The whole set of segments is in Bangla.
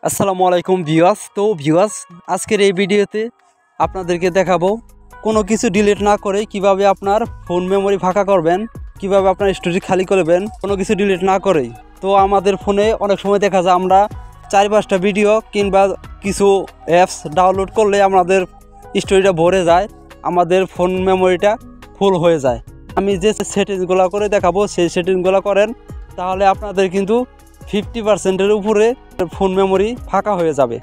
আসসালামু আলাইকুম ভিউয়ার্স। তো ভিউয়ার্স, আজকের এই ভিডিওতে আপনাদেরকে দেখাবো কোনো কিছু ডিলিট না করে কিভাবে আপনার ফোন মেমোরি ফাঁকা করবেন, কিভাবে আপনার স্টোরেজ খালি করবেন কোনো কিছু ডিলিট না করেই। তো আমাদের ফোনে অনেক সময় দেখা যায় আমরা 4-5টা ভিডিও কিংবা কিছু অ্যাপস ডাউনলোড করলে আমাদের স্টোরেজটা ভরে যায়, আমাদের ফোন মেমোরিটা ফুল হয়ে যায়। আমি যে সেটিংসগুলো করে দেখাবো সেই সেটিংসগুলো করেন, তাহলে আপনাদের কিন্তু 50%-এর উপরে ফোন মেমোরি ফাঁকা হয়ে যাবে।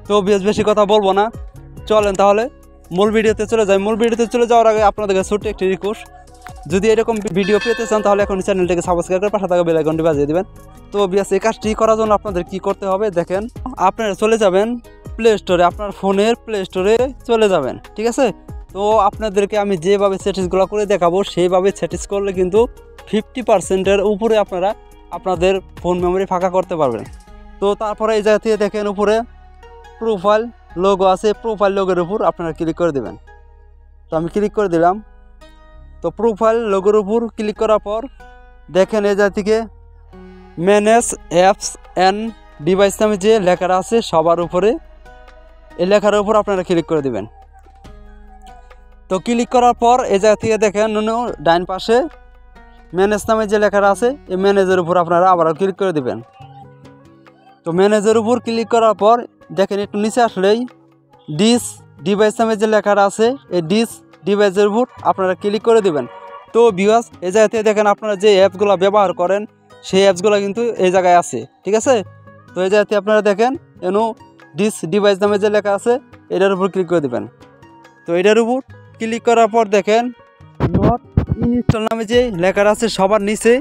তো বেশি কথা বলবো না, চলেন তাহলে মূল ভিডিওতে চলে যাই। মূল ভিডিওতে চলে যাওয়ার আগে আপনাদেরকে ছোট্ট একটি রিকোয়েস্ট, যদি এরকম ভিডিও পেতে চান তাহলে এখন চ্যানেলটাকে সাবস্ক্রাইব করে পাশে থাকা বেল আইকনটি বাজিয়ে দেবেন। তো এই কাজটি করার জন্য আপনাদের কি করতে হবে দেখেন, আপনারা চলে যাবেন প্লে স্টোরে, আপনার ফোনের প্লে স্টোরে চলে যাবেন, ঠিক আছে। তো আপনাদেরকে আমি যেভাবে সেটিংসগুলো করে দেখাবো সেইভাবে সেটিংস করলে কিন্তু 50%-এর উপরে আপনারা আপনাদের ফোন মেমোরি ফাঁকা করতে পারবেন। তো তারপরে এই জায়গা থেকে দেখেন উপরে প্রোফাইল লোগো আছে, প্রোফাইল লোগোর উপর আপনারা ক্লিক করে দেবেন। তো আমি ক্লিক করে দিলাম। তো প্রোফাইল লোগোর উপর ক্লিক করার পর দেখেন এই জায়গা থেকে ম্যানেজ অ্যাপস অ্যান্ড ডিভাইস নামে যে লেখাটা আছে সবার উপরে, এই লেখার উপর আপনারা ক্লিক করে দেবেন। তো ক্লিক করার পর এই জায়গা থেকে দেখেন ডাইন পাশে ম্যানেজ নামে যে লেখাটা আছে এই ম্যানেজের উপর আপনারা আবারও ক্লিক করে দেবেন। তো ম্যানেজের উপর ক্লিক করার পর দেখেন একটু নিচে আসলেই ডিস ডিভাইস নামে যে লেখাটা আছে এই ডিস ডিভাইসের উপর আপনারা ক্লিক করে দেবেন। তো ভিউয়ার্স, এই জায়গা থেকে দেখেন আপনারা যে অ্যাপসগুলো ব্যবহার করেন সেই অ্যাপসগুলো কিন্তু এই জায়গায় আছে, ঠিক আছে। তো এই জায়গাতে আপনারা দেখেন এনো ডিস ডিভাইস নামে যে লেখা আছে এটার উপর ক্লিক করে দেবেন। তো এটার উপর ক্লিক করার পর দেখেন নট ইনস্টল নামে যে লেখাটা আছে সবার নিচে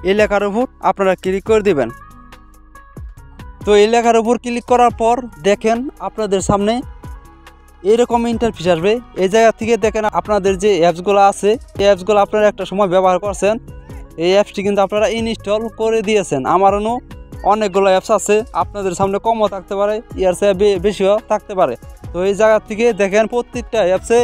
এই লেখার উপর আপনারা ক্লিক করে দেবেন। তো এই লেখার উপর ক্লিক করার পর দেখেন আপনাদের সামনে এরকম ইন্টারফেস আসবে। এই জায়গা থেকে দেখেন আপনাদের যে অ্যাপসগুলো আছে এই অ্যাপসগুলো আপনারা একটা সময় ব্যবহার করছেন, এই অ্যাপসটি কিন্তু আপনারা ইনস্টল করে দিয়েছেন। আমারও অনেকগুলো অ্যাপস আছে, আপনাদের সামনে কমও থাকতে পারে, ইয়ার চেয়ে বেশিও থাকতে পারে। তো এই জায়গা থেকে দেখেন প্রত্যেকটা অ্যাপসে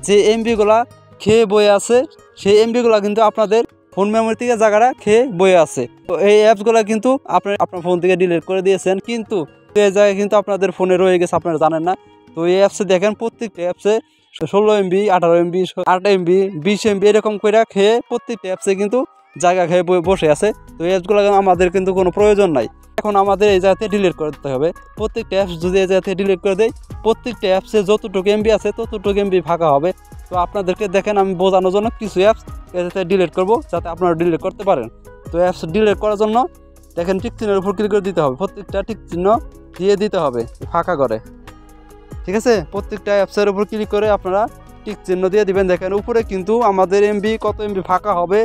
যে এমবিগুলা খেয়ে বয়ে আছে সেই এমবিগুলা কিন্তু আপনাদের ফোন মেমোরি থেকে জায়গাটা খেয়ে বয়ে আছে। তো এই অ্যাপসগুলো কিন্তু আপনার ফোন থেকে ডিলিট করে দিয়েছেন, কিন্তু এই জায়গায় কিন্তু আপনাদের ফোনে রয়ে গেছে, আপনারা জানেন না। তো এই অ্যাপসে দেখেন প্রত্যেকটা অ্যাপসে 16 MB 18 MB 8 MB 20 MB এরকম করে খেয়ে প্রত্যেকটা অ্যাপসে কিন্তু জায়গা খেয়ে বসে আছে। তো এই অ্যাপসগুলো আমাদের কিন্তু কোনো প্রয়োজন নাই, এখন আমাদের এই জায়গাতে ডিলিট করে দিতে হবে। প্রত্যেকটা অ্যাপস যদি এই জায়গাতে ডিলিট করে দেয় প্রত্যেকটা অ্যাপসে যতটুকু MB আছে ততটুকু MB ফাঁকা হবে। তো আপনাদেরকে দেখেন আমি বোঝানোর জন্য কিছু অ্যাপস এটাতে ডিলিট করব যাতে আপনারা ডিলিট করতে পারেন। তো অ্যাপস ডিলিট করার জন্য দেখেন টিক চিহ্নের উপর ক্লিক করে দিতে হবে, প্রত্যেকটা টিক চিহ্ন দিয়ে দিতে হবে ফাঁকা করে, ঠিক আছে। প্রত্যেকটা অ্যাপসের উপর ক্লিক করে আপনারা টিক চিহ্ন দিয়ে দিবেন। দেখেন উপরে কিন্তু আমাদের MB কত MB ফাঁকা হবে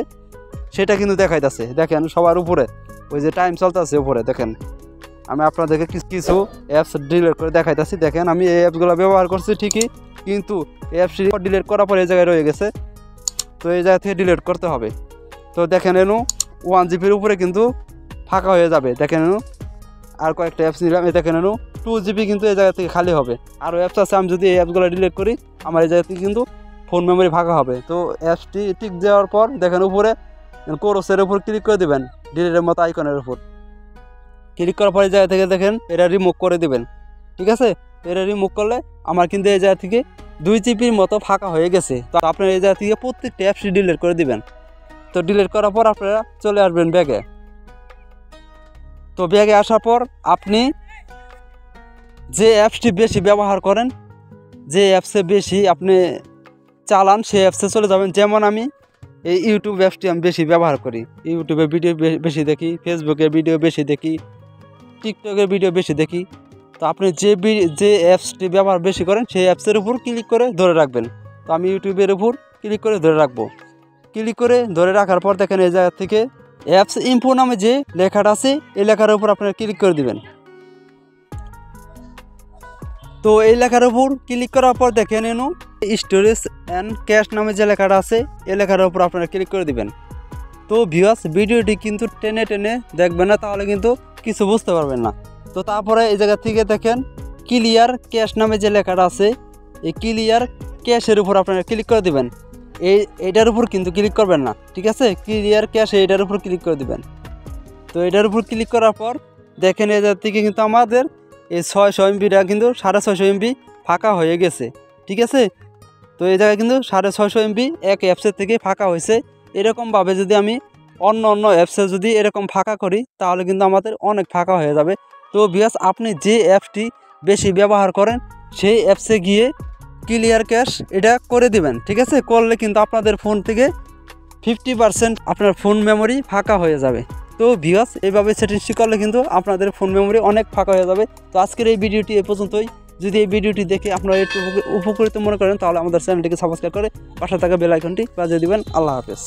সেটা কিন্তু দেখাইতেছে, দেখেন সবার উপরে ওই যে টাইম চলতেছে উপরে। দেখেন আমি আপনাদেরকে কিছু অ্যাপস ডিলিট করে দেখাইতেছি। দেখেন আমি এই অ্যাপসগুলো ব্যবহার করছি ঠিকই, কিন্তু এই অ্যাপসটি ডিলিট করার পর এই জায়গায় রয়ে গেছে। তো এই জায়গা থেকে ডিলিট করতে হবে। তো দেখেন এনু 1 GB উপরে কিন্তু ফাঁকা হয়ে যাবে। দেখেন এনু আর কয়েকটা অ্যাপস নিলাম, এই দেখেন এনু 2 GB কিন্তু এই জায়গা থেকে খালি হবে। আরও অ্যাপস আছে, আমি যদি এই অ্যাপসগুলো ডিলিট করি আমার এই জায়গা থেকে কিন্তু ফোন মেমোরি ফাঁকা হবে। তো অ্যাপসটি টিক দেওয়ার পর দেখেন উপরে ক্রসের উপর ক্লিক করে দেবেন, ডিলিটের মতো আইকনের উপর ক্লিক করার পরে এই জায়গা থেকে দেখেন এটা রিমুভ করে দেবেন, ঠিক আছে। এটা রিমুভ করলে আমার কিন্তু এই জায়গা থেকে 2 GBর মতো ফাঁকা হয়ে গেছে। তো আপনারা এই জায়গা থেকে প্রত্যেকটা অ্যাপসটি ডিলিট করে দিবেন। তো ডিলিট করার পর আপনারা চলে আসবেন ব্যাগে। তো ব্যাগে আসার পর আপনি যে অ্যাপসটি বেশি ব্যবহার করেন, যে অ্যাপসে বেশি আপনি চালান সেই অ্যাপসে চলে যাবেন। যেমন আমি এই ইউটিউব অ্যাপসটি আমি বেশি ব্যবহার করি, ইউটিউবে ভিডিও বেশি দেখি, ফেসবুকের ভিডিও বেশি দেখি, টিকটকের ভিডিও বেশি দেখি। তো আপনি যে অ্যাপসটি ব্যবহার বেশি করেন সেই অ্যাপসের উপর ক্লিক করে ধরে রাখবেন। তো আমি ইউটিউবের উপর ক্লিক করে ধরে রাখবো। ক্লিক করে ধরে রাখার পর দেখেন এই জায়গা থেকে অ্যাপস ইনফো নামে যে লেখাটা আছে এই লেখার উপর আপনারা ক্লিক করে দিবেন। তো এই লেখার উপর ক্লিক করার পর দেখেন এনো স্টোরেজ অ্যান্ড ক্যাশ নামে যে লেখাটা আছে এই লেখার উপর আপনারা ক্লিক করে দিবেন। তো ভিউয়ার্স, ভিডিওটি কিন্তু টেনে টেনে দেখবেন না, তাহলে কিন্তু কিছু বুঝতে পারবেন না। তো তারপরে এই জায়গা থেকে দেখেন ক্লিয়ার ক্যাশ নামে যে লেখাটা আছে এই ক্লিয়ার ক্যাশের উপর আপনারা ক্লিক করে দিবেন। এইটার উপর কিন্তু ক্লিক করবেন না, ঠিক আছে। ক্লিয়ার ক্যাশ এইটার উপর ক্লিক করে দিবেন। তো এটার উপর ক্লিক করার পর দেখেন এই জায়গা থেকে কিন্তু আমাদের এই 600 এমবিটা কিন্তু 650 এমবি ফাঁকা হয়ে গেছে। ঠিক আছে, তো এই জায়গায় কিন্তু 650 এমবি এক অ্যাপসের থেকে ফাঁকা হয়েছে। এরকমভাবে যদি আমি অন্য অ্যাপসে যদি এরকম ফাঁকা করি তাহলে কিন্তু আমাদের অনেক ফাঁকা হয়ে যাবে। তো ভিউয়ার্স, আপনি যে অ্যাপসটি বেশি ব্যবহার করেন সেই অ্যাপসে গিয়ে ক্লিয়ার ক্যাশ এটা করে দিবেন। ঠিক আছে, করলে কিন্তু আপনাদের ফোন থেকে 50% আপনার ফোন মেমোরি ফাঁকা হয়ে যাবে। তো ভিউয়ার্স, এইভাবে সেটিংসটি করলে কিন্তু আপনাদের ফোন মেমোরি অনেক ফাঁকা হয়ে যাবে। তো আজকের এই ভিডিওটি এ পর্যন্তই। যদি এই ভিডিওটি দেখে আপনারা একটু উপকৃত মনে করেন তাহলে আমাদের চ্যানেলটিকে সাবস্ক্রাইব করে পাশে থাকা বেল আইকনটি বাজিয়ে দিবেন। আল্লাহ হাফেজ।